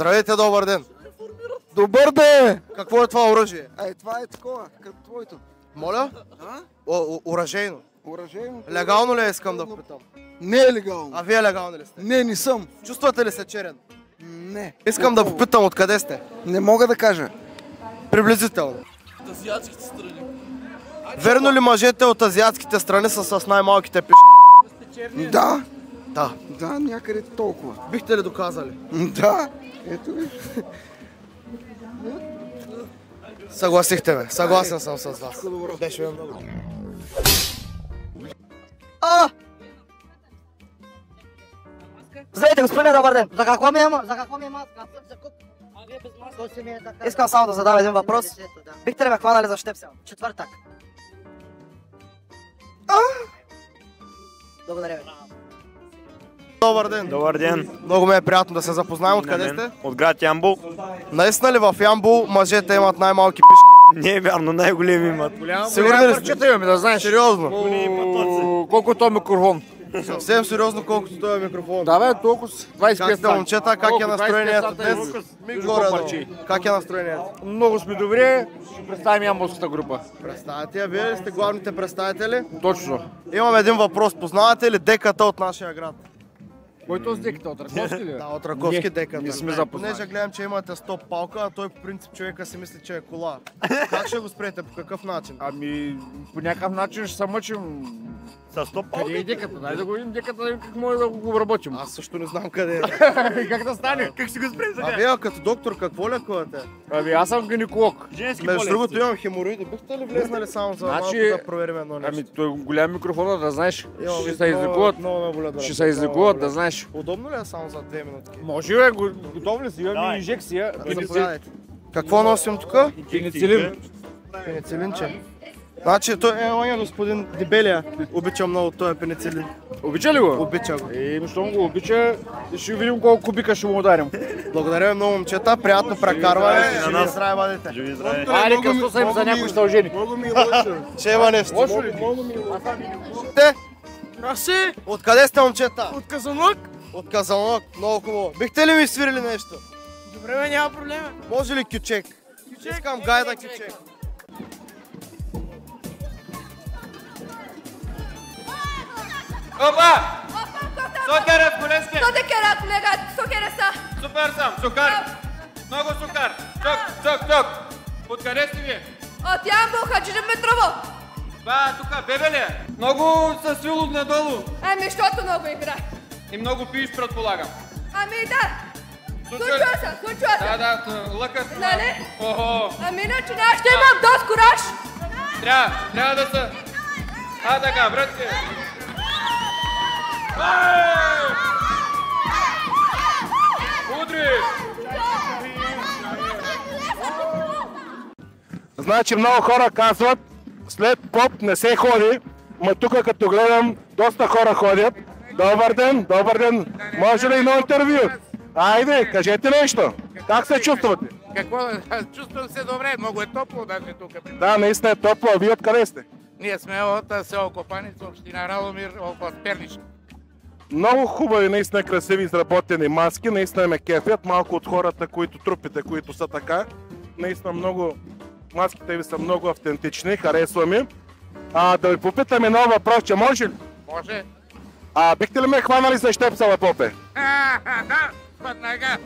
Здравейте, добър ден! Добър ден! Какво е това оръжие? Това е такова, като твоето. Моля? Оръжейно. Оръжейно? Легално ли искам да питам? Не е легално. А вие легални ли сте? Не съм. Чувствате ли се черен? Не. Искам да попитам откъде сте. Не мога да кажа. Приблизително. От азиатските страни. Верно ли мъжете от азиатските страни са с най-малките пишки? Да. Да. Да, някъде толкова. Бихте ли доказали? Да. Ето ви. Съгласихте ме. Съгласен съм с вас. Беше ми много. Здравейте, господин, добър ден. За какво ми е маска? Искам само да задам един въпрос. Бихте ли ме хванали за щепсел? Четвъртък. Благодаря ви. Добър ден. Добър ден. Много ме е приятно да се запознаем. Откъде сте? От град Ямбол. Наистина ли в Ямбол мъжете имат най-малки пишки? Не е вярно, най-големи имат. Сигурни ли сте? имаме, да знаеш. Сериозно? Колко е то микрофон? Съвсем сериозно, колкото този микрофон. Да бе, толкова 25 Как сте, момчета? Как е настроението днес? Как е настроението? Много сме добре. Ще представим ямболската група. Представете, вие ли сте главните представители? Точно. Имам един въпрос. Познавате ли деката от нашия град? Който с деката? От Раковски ли? Да, от Раковски деката. не сме запознати. Понеже гледам, че имате стоп палка, а той по принцип човека си мисли, че е кола. Как ще го спрете? По какъв начин? Ами, по някакъв начин ще се мъчим. С топ Къде е деката? Дай да го видим деката, да видим как може да го обработим. Аз също не знам къде е. Как да стане? Как си го спре А вие като доктор какво лекувате? Ами аз съм гинеколог. Женски Между болести. другото имам хемороиди. Бихте ли влезнали само за малко да проверим едно нещо? Ами той голям микрофон, да знаеш. Имам Ще и се излекуват. много ме болят, Ще се излекуват, да знаеш. Удобно ли е само за 2 минутки? Може бе, готов ли си? Имаме Давай. инжекция. Заповядайте. Какво носим тук? Пеницилин. Пеницилинче. Значи, той е господин Дебелия. Обича много този пеницилин. Обича ли го? Обича го. Щом го обича, ще видим колко кубика ще му ударим. Благодаря ви много, момчета. Приятно прекарване. на Живи нас. здраве, бъдете. Живи здраве. Айде, късно са им за някой стължени. Ще има нещо. Лошо ли? Те? Краси! Откъде сте, момчета? От Казанлък! От Казанлък. Много хубаво. Бихте ли ми свирили нещо? Добре, бе, няма проблема. Може ли кючек? Искам гайда кючек. Опа! Сокерът, колежке! Що те кера, колега? Сокера са! Супер съм! Сукар! Много сукар! Чок! Откъде сте вие? От Ямбол, Хаджи Метрово! Това тук бебе ли е? Много са свил от надолу. Ами, защото много игра. И много пиеш, предполагам. Ами, да. Случва се. Да, лъкът. Нали? Охо! Ами, иначе аз ще имам дост кураж. Трябва да са... така, братки! Удри! Значи много хора казват, след поп не се ходи, ма тук като гледам, доста хора ходят. Добър ден, може ли едно интервю? Айде, кажете нещо, как се чувствате? Какво? Чувствам се добре, много е топло даже тук. Да, наистина е топло, а вие откъде сте? Ние сме от село Копаница, община Радомир, около Пернич. Много хубави, наистина красиви изработени маски, наистина ме кефят, малко от хората, трупите, които са така. Наистина много, маските ви са много автентични, харесва ми. Да ви попитам едно въпрос, че може ли? Може? Бихте ли ме хванали за щепсела, попе? Да, веднага.